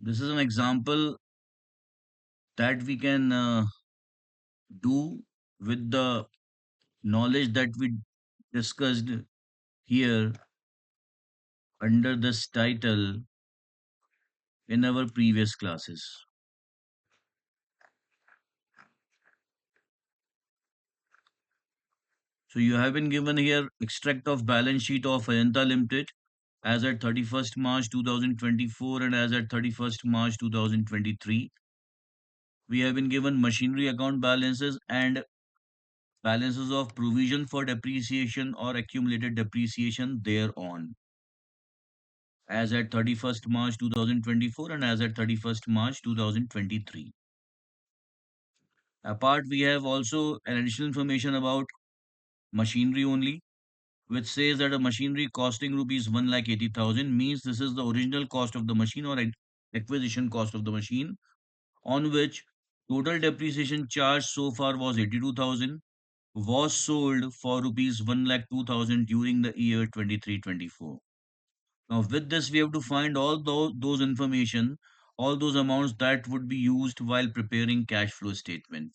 This is an example that we can do with the knowledge that we discussed here under this title in our previous classes. So you have been given here extract of balance sheet of Ayanta Limited as at 31st March 2024 and as at 31st March 2023. We have been given machinery account balances and balances of provision for depreciation or accumulated depreciation thereon as at 31st March 2024 and as at 31st March 2023. Apart, we have also an additional information about machinery only, which says that a machinery costing rupees 1,80,000 means this is the original cost of the machine or acquisition cost of the machine, on which total depreciation charge so far was 82,000, was sold for rupees 1,02,000 during the year 23-24. Now, with this, we have to find all those information, all those amounts that would be used while preparing cash flow statement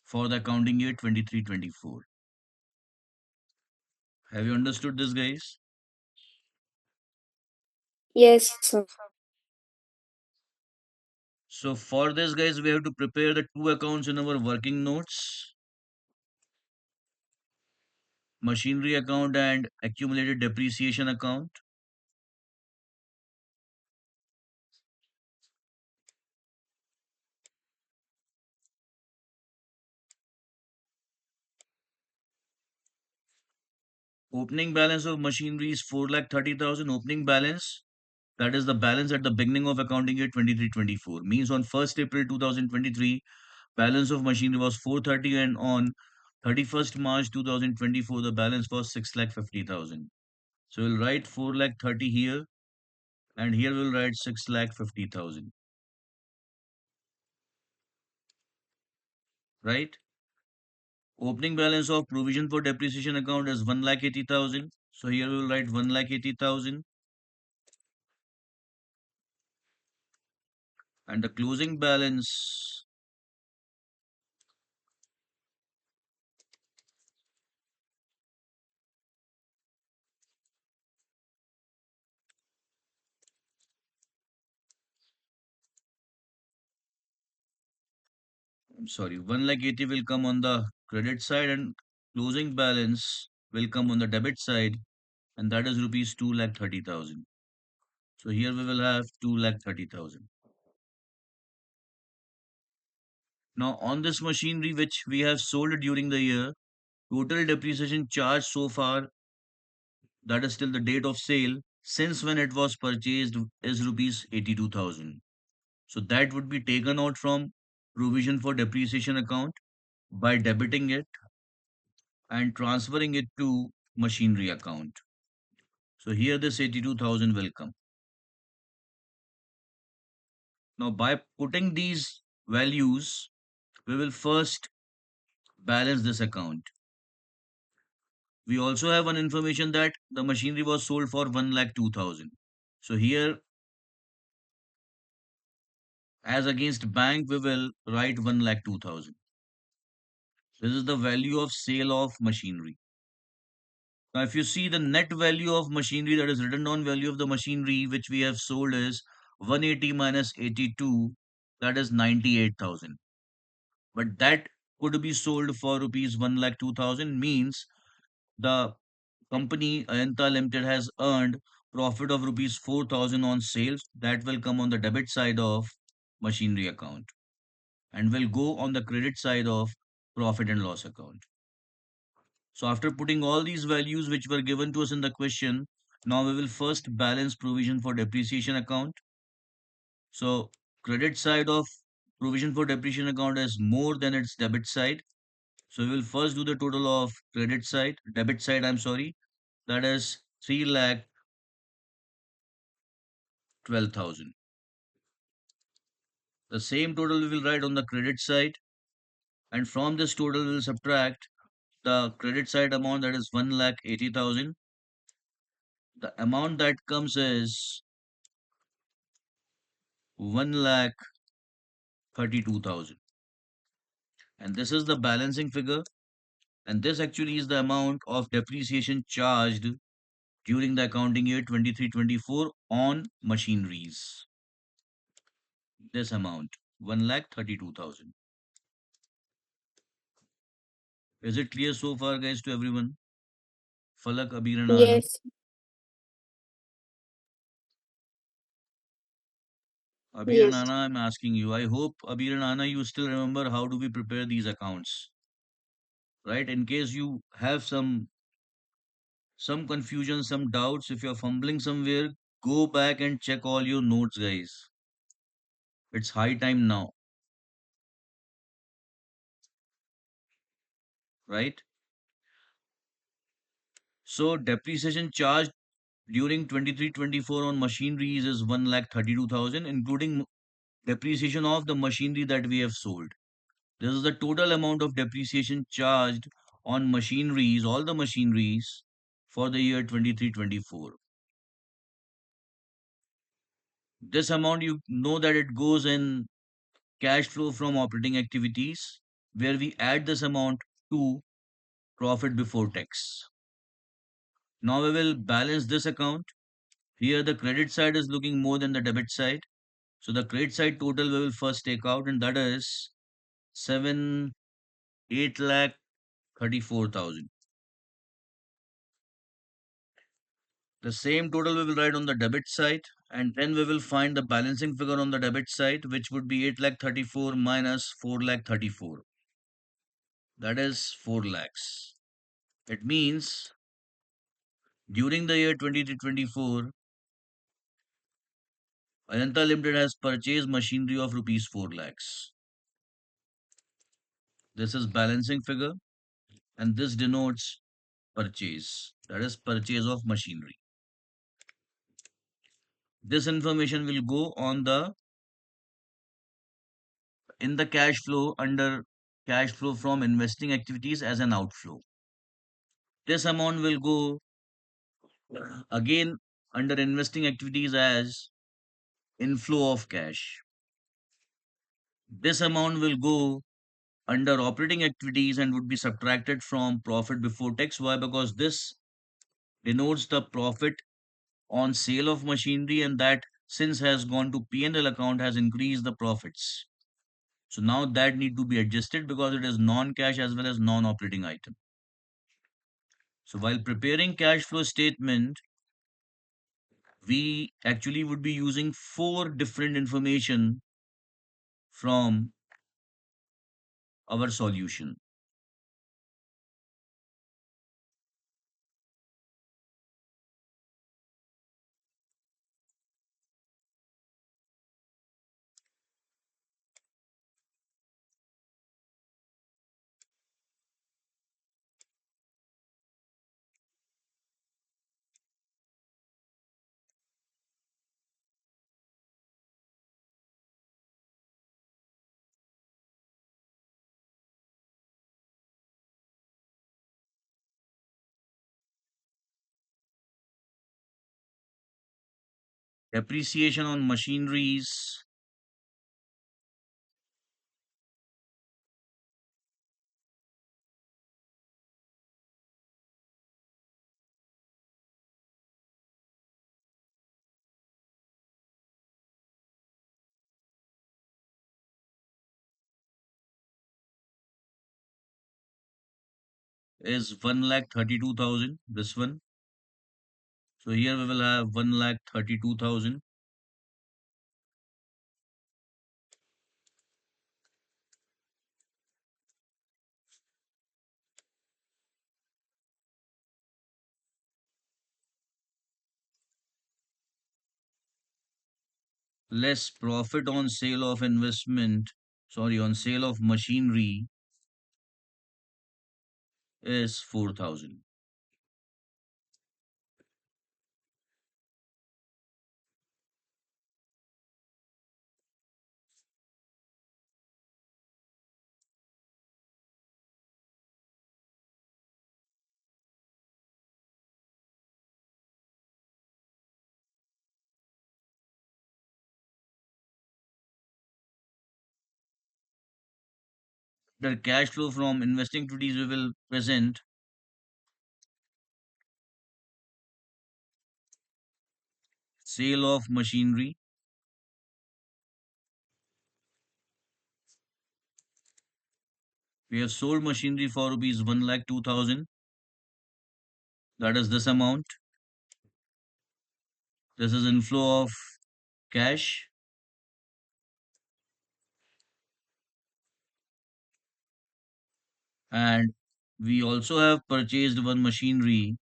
for the accounting year 23-24. Have you understood this, guys? Yes, sir. So for this, guys, we have to prepare the two accounts in our working notes: machinery account and accumulated depreciation account. Opening balance of machinery is 4,30,000 opening balance. That is the balance at the beginning of accounting year 23-24. Means on 1st April 2023, balance of machinery was 430 and on 31st March 2024, the balance was 6,50,000. So we'll write 4,30,000 here and here we'll write 6,50,000, right? Opening balance of provision for depreciation account is 1,80,000. So here we will write 1,80,000 and the closing balance, I'm sorry, 1,80,000 will come on the credit side and closing balance will come on the debit side, and that is rupees 2,30,000. So here we will have 2,30,000. Now on this machinery which we have sold during the year, total depreciation charge so far, that is till the date of sale, since when it was purchased, is rupees 82,000. So that would be taken out from provision for depreciation account by debiting it and transferring it to machinery account. So here this 82,000 will come. Now by putting these values, we will first balance this account. We also have one information that the machinery was sold for 1,02,000. So here, as against bank, we will write 1,02,000. This is the value of sale of machinery. Now, if you see the net value of machinery, that is written down value of the machinery which we have sold is 180 minus 82, that is 98,000. But that could be sold for rupees 1,02,000 means the company Ayanta Limited has earned profit of rupees 4,000 on sales. That will come on the debit side of machinery account and will go on the credit side of profit and loss account. So after putting all these values which were given to us in the question, now we will first balance provision for depreciation account. So credit side of provision for depreciation account is more than its debit side. So we will first do the total of debit side, I'm sorry, that is 3,12,000. The same total we will write on the credit side, and from this total we will subtract the credit side amount, that is 1,80,000. The amount that comes is 1,32,000. And this is the balancing figure. And this actually is the amount of depreciation charged during the accounting year 23-24 on machineries. This amount, 1,32,000. Is it clear so far, guys, to everyone? Falak, Abir, and Ana. Yes. Abir and Yes. Ana, I'm asking you. I hope, Abir and Ana, you still remember how do we prepare these accounts, right? In case you have some confusion, some doubts, if you're fumbling somewhere, go back and check all your notes, guys. It's high time now, right? So depreciation charge during 23-24 on machineries is 1,32,000, including depreciation of the machinery that we have sold. This is the total amount of depreciation charged on machineries, all the machineries for the year 23-24. This amount, you know that it goes in cash flow from operating activities, where we add this amount to profit before tax. Now we will balance this account. Here the credit side is looking more than the debit side. So the credit side total we will first take out, and that is 8,34,000. The same total we will write on the debit side, and then we will find the balancing figure on the debit side, which would be 8,34,000 minus 4,34,000. That is 4 lakhs. It means during the year 2024, Ajanta Limited has purchased machinery of rupees 4 lakhs. This is balancing figure, and this denotes purchase. That is purchase of machinery. This information will go on the in the cash flow under cash flow from investing activities as an outflow. This amount will go again under investing activities as inflow of cash. This amount will go under operating activities and would be subtracted from profit before tax. Why? Because this denotes the profit on sale of machinery, and that since has gone to P&L account has increased the profits. So now that need to be adjusted because it is non-cash as well as non-operating item. So while preparing cash flow statement, we actually would be using four different information from our solution. Depreciation on machineries is 1,32,000. This one. So here we will have 1,32,000 less profit on sale of investment, sorry, on sale of machinery is 4,000. The cash flow from investing activities we will present sale of machinery. We have sold machinery for rupees 1,02,000. That is this amount. This is inflow of cash. And we also have purchased one machinery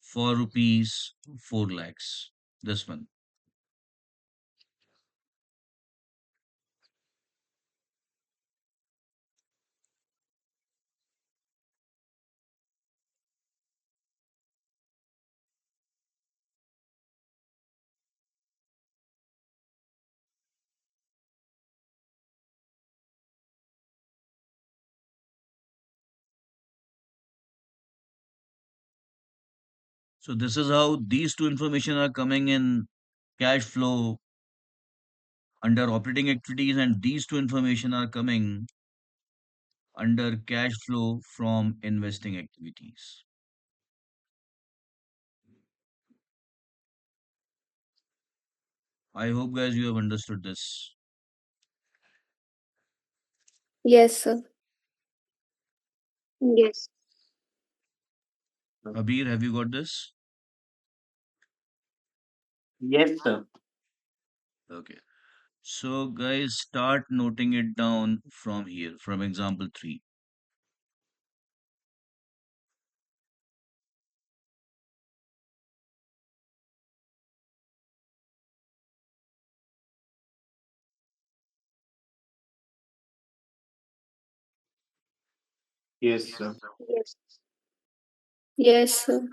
for rupees 4 lakhs. This one. So this is how these two information are coming in cash flow under operating activities, and these two information are coming under cash flow from investing activities. I hope guys you have understood this. Yes, sir. Yes. Abir, have you got this? Yes, sir. Okay. So guys, start noting it down from here, from example 3. Yes, sir. Yes. Yes, sir.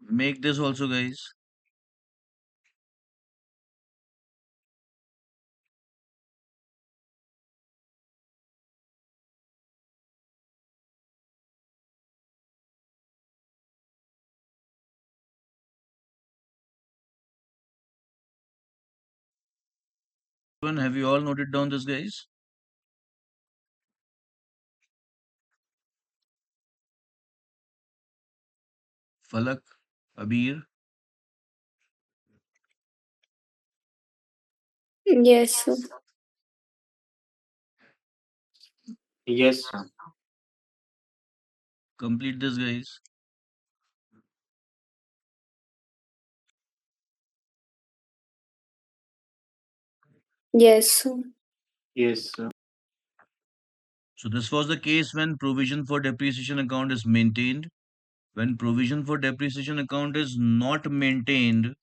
Make this also guys. One, have you all noted down this guys? Falak, Abir, Yes, sir. Yes, sir. complete this guys. Yes, sir. Yes, sir. So this was the case when provision for depreciation account is maintained. When provision for depreciation account is not maintained,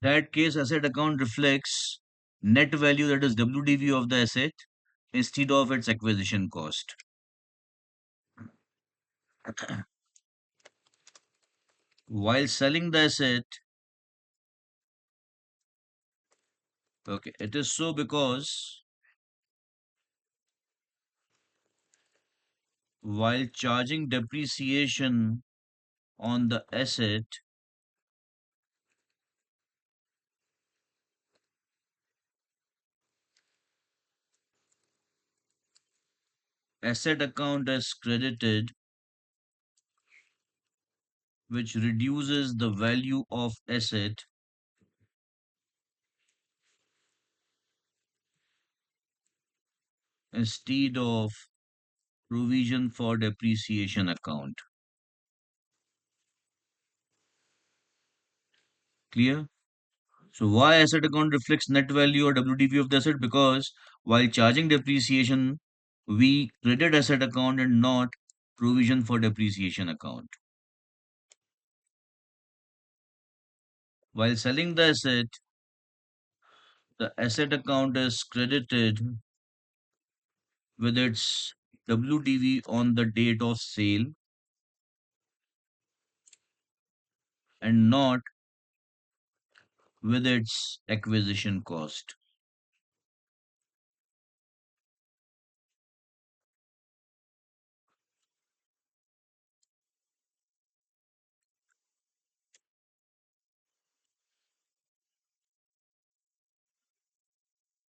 that case asset account reflects net value, that is WDV of the asset, instead of its acquisition cost. While selling the asset, okay, it is so because while charging depreciation on the asset account is credited, which reduces the value of asset instead of provision for depreciation account. Clear? So why asset account reflects net value or WDV of the asset? Because while charging depreciation, we credit asset account and not provision for depreciation account. While selling the asset account is credited with its WDV on the date of sale and not with its acquisition cost.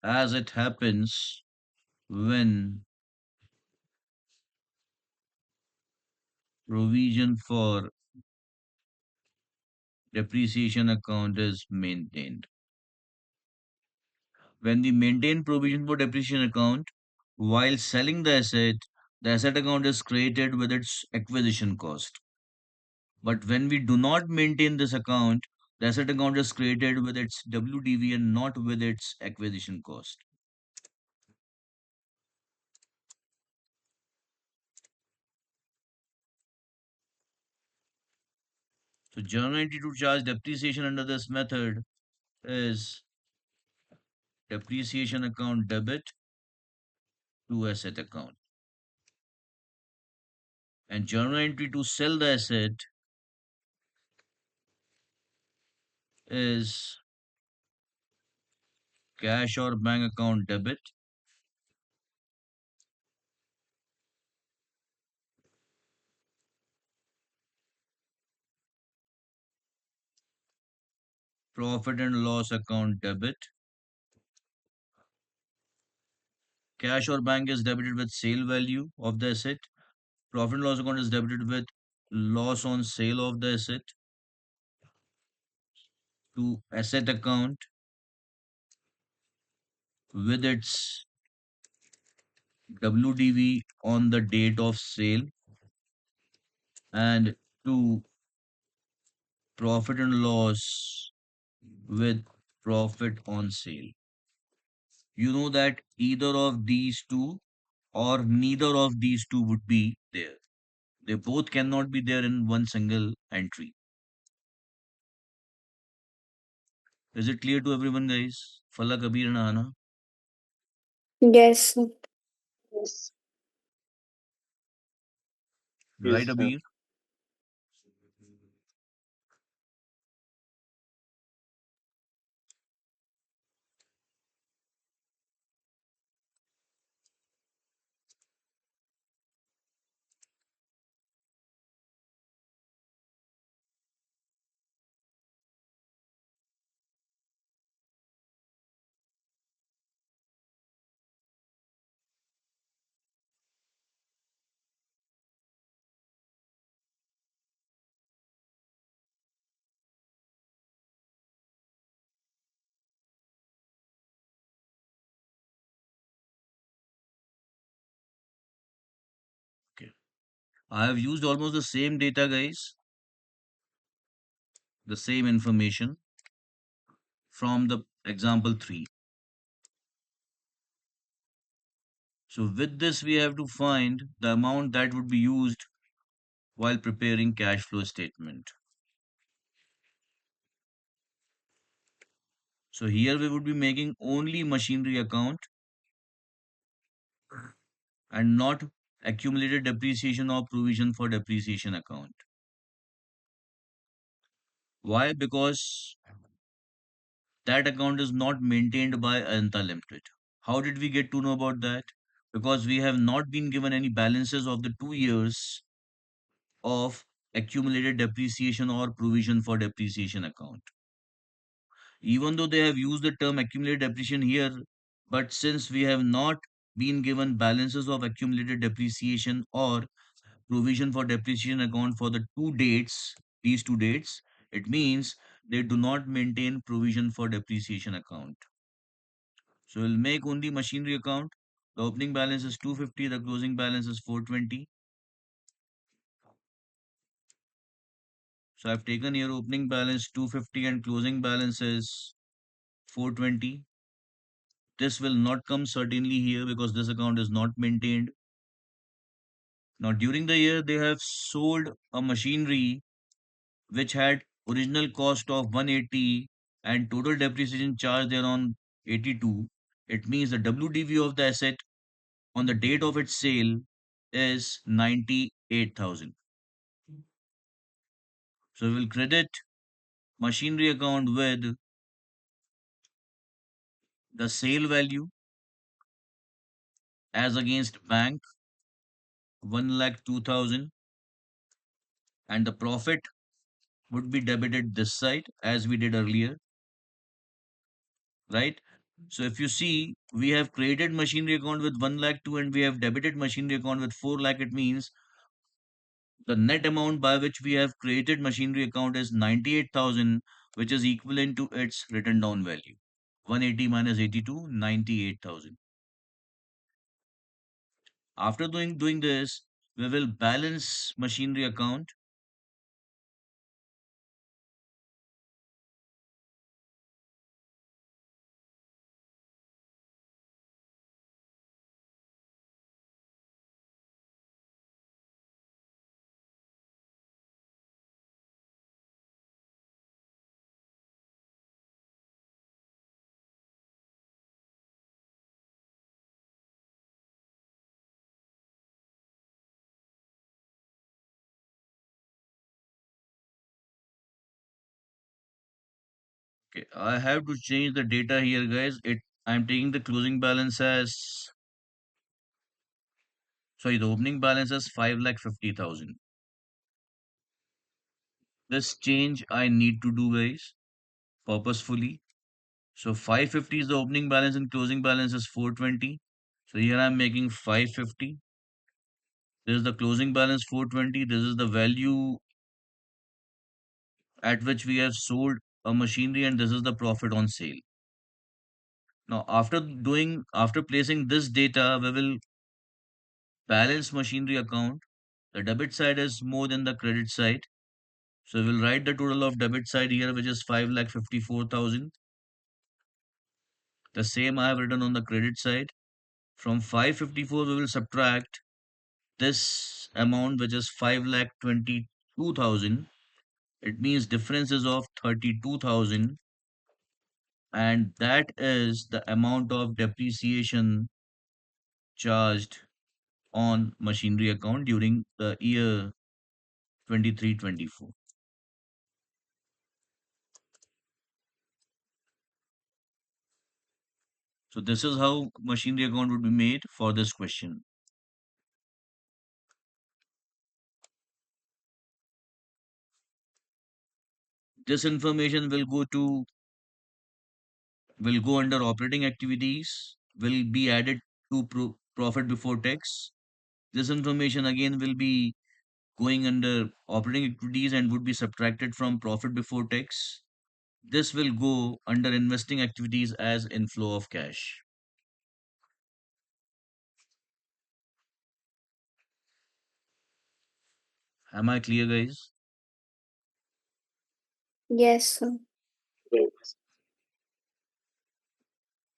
As it happens when provision for depreciation account is maintained. When we maintain provision for depreciation account while selling the asset account is created with its acquisition cost. But when we do not maintain this account, the asset account is created with its WDV and not with its acquisition cost. So journal entry to charge depreciation under this method is depreciation account debit to asset account. And journal entry to sell the asset is cash or bank account debit, profit and loss account debit. Cash or bank is debited with sale value of the asset. Profit and loss account is debited with loss on sale of the asset to asset account with its WDV on the date of sale and to profit and loss with profit on sale. You know that either of these two or neither of these two would be there. They both cannot be there in one single entry. Is it clear to everyone, guys? Falla, Kabir, and Ana. Yes. Yes. Right, Yes, sir. Abir? Okay. I have used almost the same data, guys, the same information from the example 3. So with this, we have to find the amount that would be used while preparing cash flow statement. So here we would be making only machinery account and not accumulated depreciation or provision for depreciation account. Why? Because that account is not maintained by Ayanta Limited. How did we get to know about that? Because we have not been given any balances of the 2 years of accumulated depreciation or provision for depreciation account. Even though they have used the term accumulated depreciation here, but since we have not been given balances of accumulated depreciation or provision for depreciation account for the these two dates, it means they do not maintain provision for depreciation account. So we'll make only machinery account. The opening balance is 250, the closing balance is 420. So I've taken here opening balance 250 and closing balance is 420. This will not come certainly here because this account is not maintained. Now, during the year, they have sold a machinery which had original cost of 180 and total depreciation charge there on 82. It means the WDV of the asset on the date of its sale is 98,000. So we will credit machinery account with the sale value as against bank 1,02,000, and the profit would be debited this side as we did earlier, right? So if you see, we have created machinery account with 1 lakh 2 and we have debited machinery account with 4 lakh. It means the net amount by which we have created machinery account is 98,000, which is equivalent to its written down value. 180 minus 82, 98,000. After doing this, we will balance machinery account. Okay, I have to change the data here, guys. I'm taking the closing balance as, sorry, the opening balance as 5,50,000. This change I need to do, guys, purposefully. So 550 is the opening balance and closing balance is 420. So here I'm making 550. This is the closing balance 420. This is the value at which we have sold a machinery and this is the profit on sale. Now after placing this data, we will balance machinery account. The debit side is more than the credit side. So we'll write the total of debit side here, which is 5,54,000. The same I have written on the credit side. From 554, we will subtract this amount, which is 5,22,000. It means difference is of 32,000, and that is the amount of depreciation charged on machinery account during the year 23-24. So this is how machinery account would be made for this question. This information will go under operating activities, will be added to profit before tax. This information again will be going under operating activities and would be subtracted from profit before tax. This will go under investing activities as inflow of cash. Am I clear, guys? Yes, sir. Yes.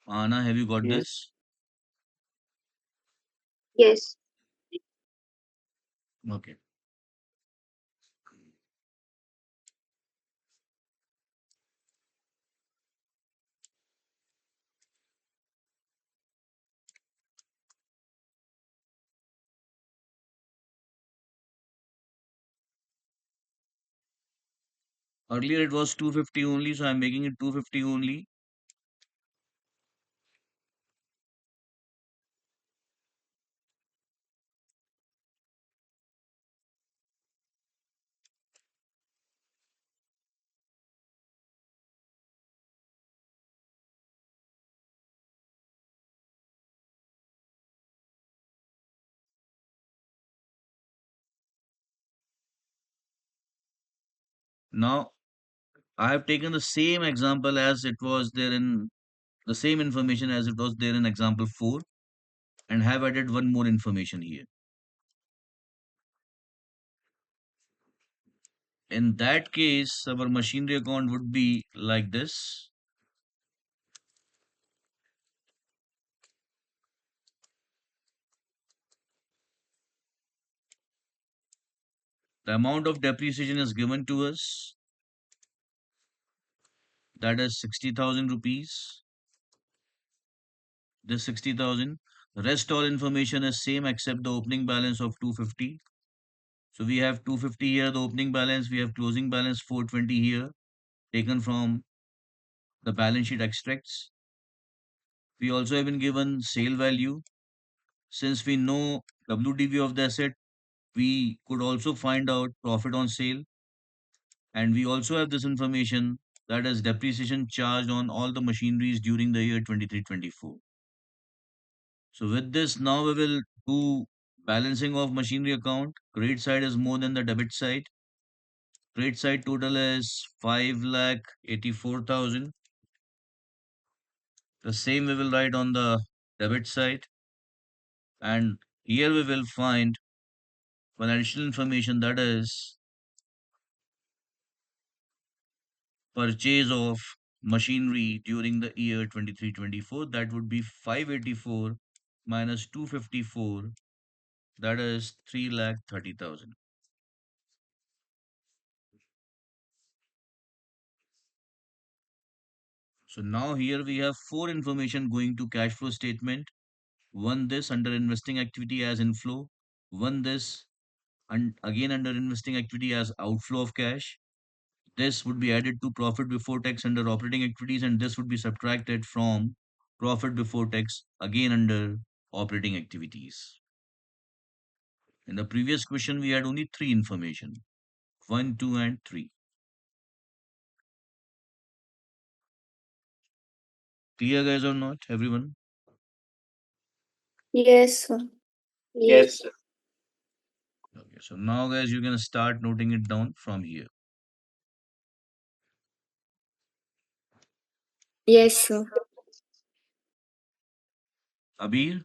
Anna, have you got Yes. this? Yes. Okay. Earlier it was 250 only, so I'm making it 250 only. Now I have taken the same example as it was there in the same information as it was there in example 4 and have added one more information here. In that case, our machinery account would be like this. The amount of depreciation is given to us, that is 60,000 rupees. This 60,000. Rest all information is same except the opening balance of 250. So we have 250 here, the opening balance. We have closing balance 420 here, taken from the balance sheet extracts. We also have been given sale value. Since we know WDV of the asset, we could also find out profit on sale. And we also have this information, that is depreciation charged on all the machineries during the year 23-24. So with this, now we will do balancing of machinery account. Credit side is more than the debit side. Credit side total is 5,84,000. The same we will write on the debit side. And here we will find one additional information, that is purchase of machinery during the year 23-24. That would be 584 minus 254, that is 3,30,000. So now here we have four information going to cash flow statement. One this under investing activity as inflow, one this and again under investing activity as outflow of cash. This would be added to profit before tax under operating activities, and this would be subtracted from profit before tax again under operating activities. In the previous question, we had only three information, one, two, and three. Clear, guys, or not? Everyone? Yes, sir. Yes, sir. Okay. So now, guys, you can start noting it down from here. Yes, sir. Abir,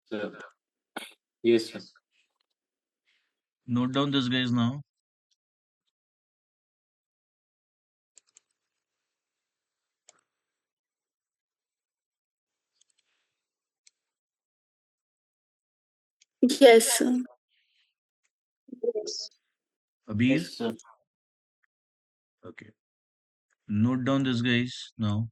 Sir. Yes, sir. note down this, guys, now. Yes, sir. Yes. Abir, Yes, sir. okay. Note down this, guys, now.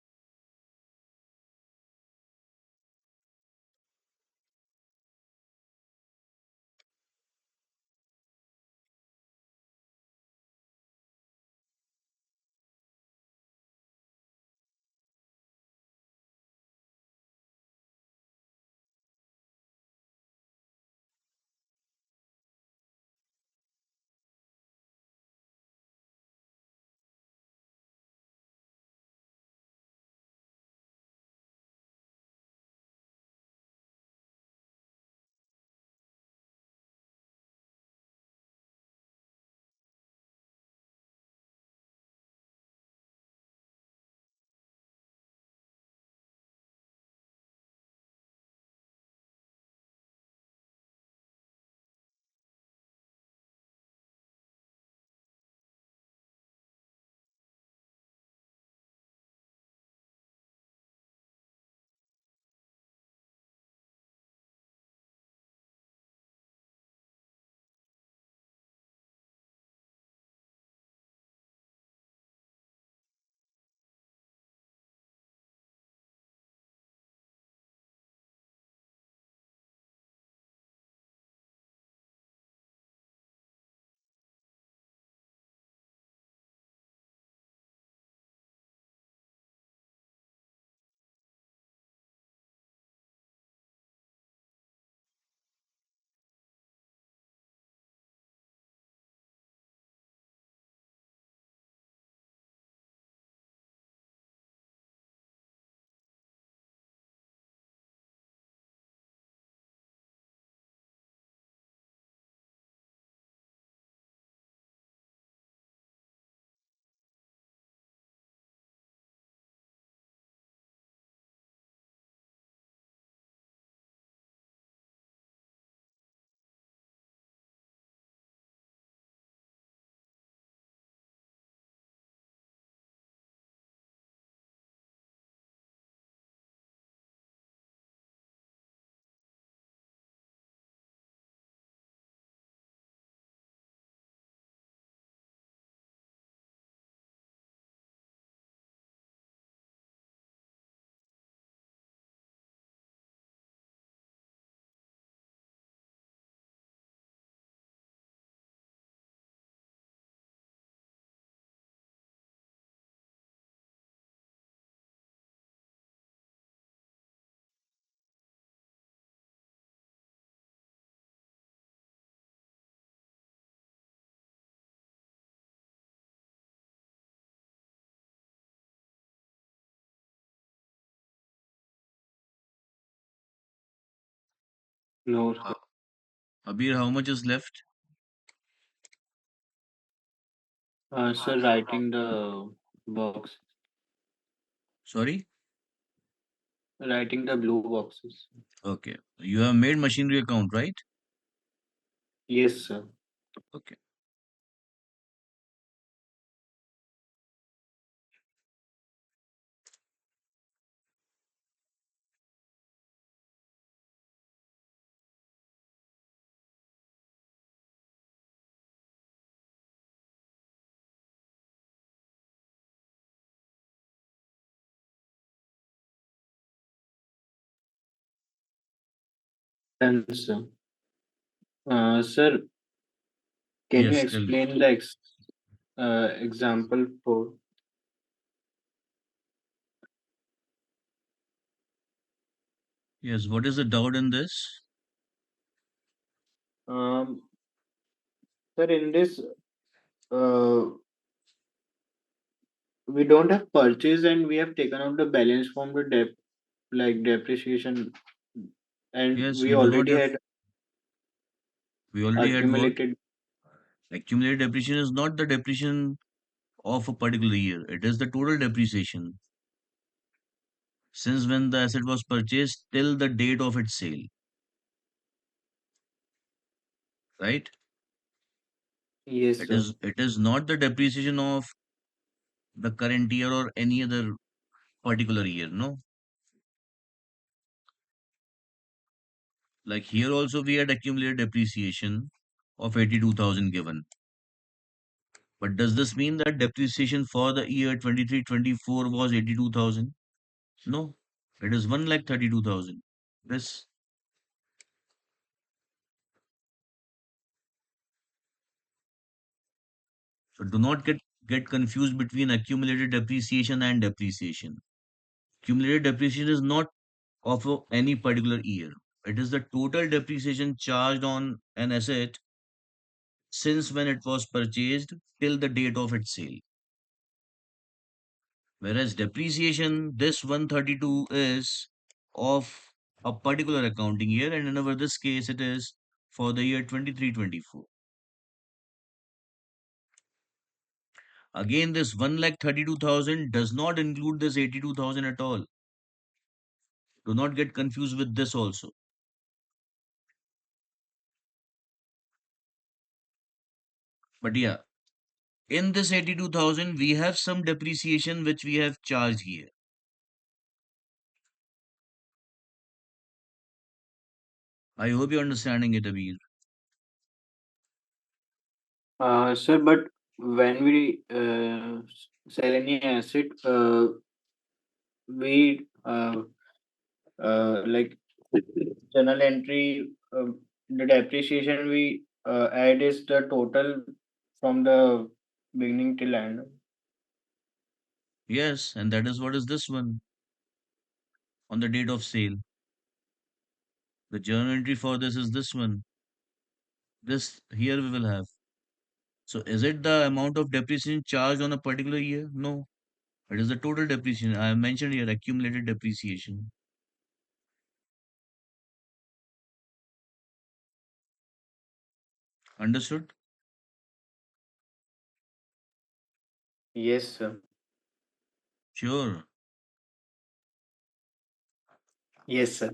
No, Uh, sir. Abir, how much is left? Sir, writing the box, Sorry? writing the blue boxes. Okay. You have made machinery account, right? Yes, sir. Okay. And sir, sir, can you Yes, tell me. explain the example for? Yes, what is the doubt in this? Um, Sir, in this, uh, we don't have purchase and we have taken out the balance from the debt, like depreciation, and Yes, we you do not already have, had we already had what? accumulated. Accumulated depreciation is not the depreciation of a particular year. It is the total depreciation since when the asset was purchased till the date of its sale, right? Yes, sir. It is not the depreciation of the current year or any other particular year. No, like here also we had accumulated depreciation of 82,000 given. But does this mean that depreciation for the year 23-24 was 82,000? No, it is 1,32,000. This, so do not get confused between accumulated depreciation and depreciation. Accumulated depreciation is not of any particular year. It is the total depreciation charged on an asset since when it was purchased till the date of its sale. Whereas depreciation, this 132 is of a particular accounting year, and in our this case, it is for the year 23-24. Again, this 1,32,000 does not include this 82,000 at all. Do not get confused with this also. But yeah, in this 82,000, we have some depreciation which we have charged here. I hope you're understanding it, Abir. Sir, but when we sell any asset, we like journal entry, the depreciation we add is the total from the beginning till end. Yes, and that is what is this one on the date of sale. The journal entry for this is this one. This here we will have. So is it the amount of depreciation charged on a particular year? No, it is the total depreciation. I have mentioned here accumulated depreciation. Understood? Yes, sir. Sure. Yes, sir.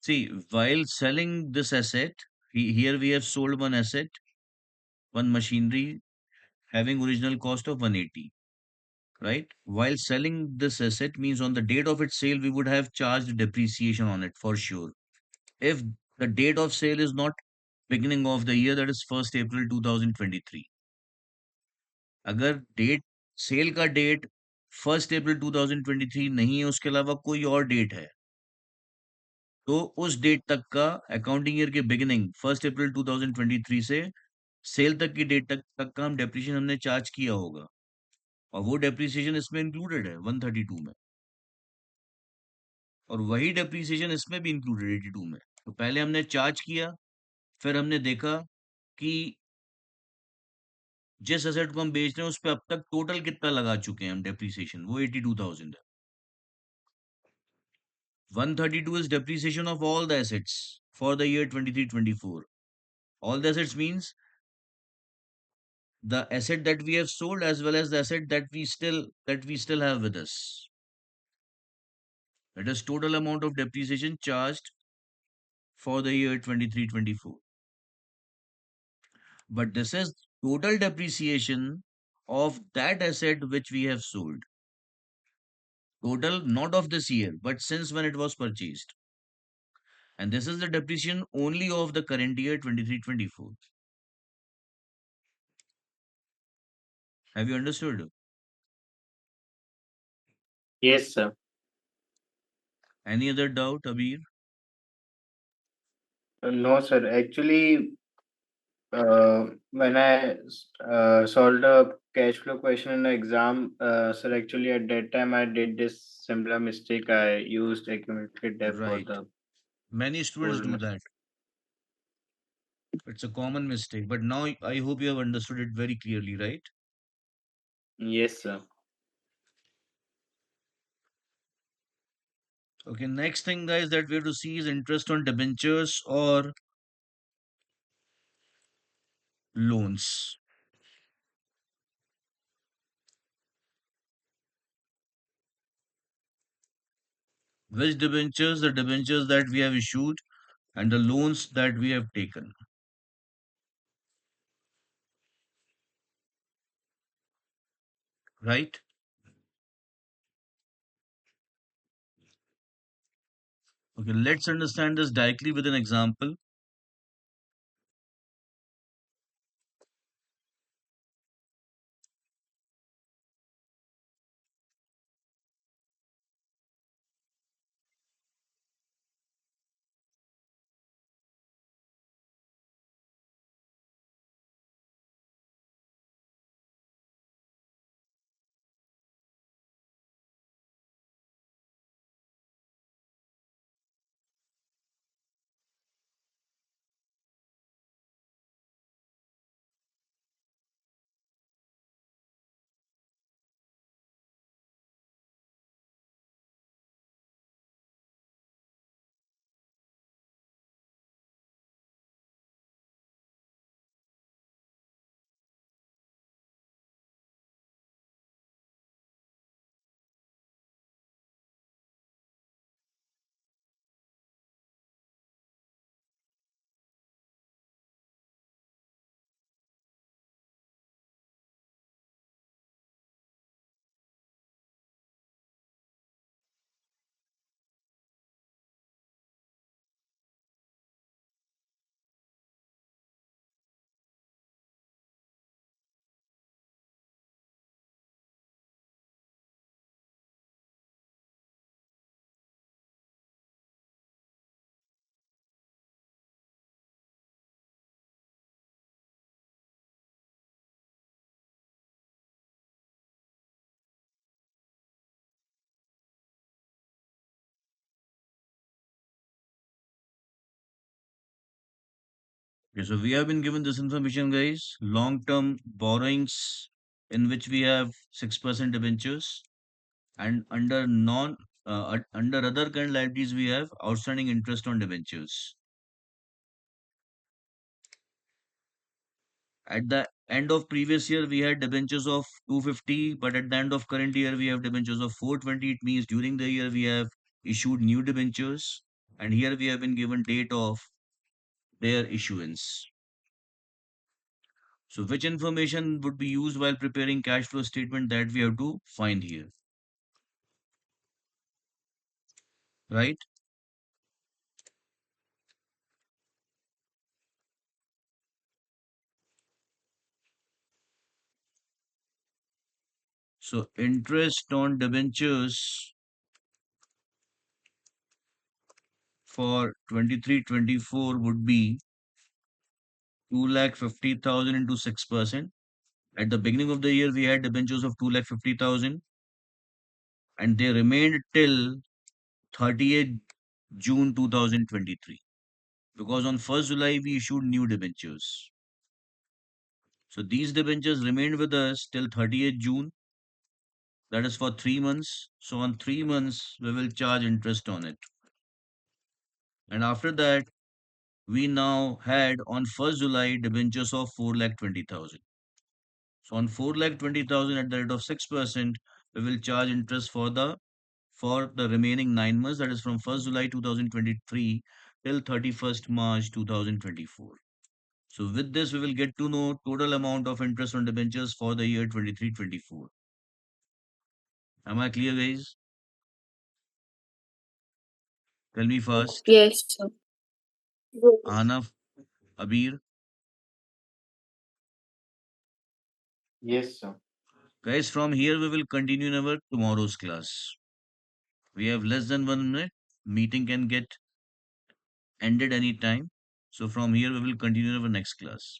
See, while selling this asset, here we have sold one asset, one machinery having original cost of 180, right? While selling this asset means on the date of its sale, we would have charged depreciation on it for sure. If the date of sale is not beginning of the year, that is 1st April 2023. अगर date cell का date 1 अप्रैल 2023 नहीं है, उसके अलावा कोई और date है, तो उस डेट तक का अकाउंटिंग ईयर के बिगिनिंग 1 अप्रैल 2023 से सेल तक की डेट तक का हम डेप्रिसिएशन हमने चार्ज किया होगा, और वो डेप्रिसिएशन इसमें इंक्लूडेड है 132 में, और वही डेप्रिसिएशन इसमें भी इंक्लूडेड 82 में। तो पहले हमने चार्ज किया, फिर हमने देखा कि जिस एसेट को हम बेच रहे हैं उस पे अब तक टोटल कितना लगा चुके हैं हम डेप्रिसिएशन, वो 82,000 है। 132 is depreciation of all the assets for the year 23-24. All the assets means the asset that we have sold as well as the asset that we still have with us. That is total amount of depreciation charged for the year 23-24. But this is total depreciation of that asset which we have sold. Total not of this year, but since when it was purchased. And this is the depreciation only of the current year 23-24. Have you understood? Yes, sir. Any other doubt, Abir? No, sir. Actually, when I solved a cash flow question in the exam, sir, actually at that time I did this similar mistake. I used accumulated debt for Right. the Many students whole do that. It's a common mistake. But now I hope you have understood it very clearly, right? Yes, sir. Okay, next thing, guys, that we have to see is interest on debentures or loans. Which debentures? The debentures that we have issued and the loans that we have taken, right? Okay, let's understand this directly with an example. Okay, so we have been given this information, guys. Long-term borrowings in which we have 6% debentures, and under other current liabilities we have outstanding interest on debentures. At the end of previous year, we had debentures of 250, but at the end of current year, we have debentures of 420. It means during the year, we have issued new debentures, and here we have been given date of their issuance. So, which information would be used while preparing cash flow statement that we have to find here, right? So, interest on debentures for 23-24 would be 2,50,000 into 6%. At the beginning of the year, we had debentures of 2,50,000 and they remained till 30th June 2023 because on 1st July we issued new debentures. So these debentures remained with us till 30th June, that is for 3 months. So on 3 months we will charge interest on it. And after that, we now had on 1st July debentures of 4,20,000. So on 4,20,000 at the rate of 6%, we will charge interest for the remaining 9 months, that is from 1st July 2023 till 31st March 2024. So with this, we will get to know total amount of interest on debentures for the year 23-24. Am I clear, guys? Tell me fast. Yes, sir. Anaf, Abir. Yes, sir. Guys, from here we will continue in our tomorrow's class. We have less than 1 minute. Meeting can get ended anytime. So from here we will continue in our next class.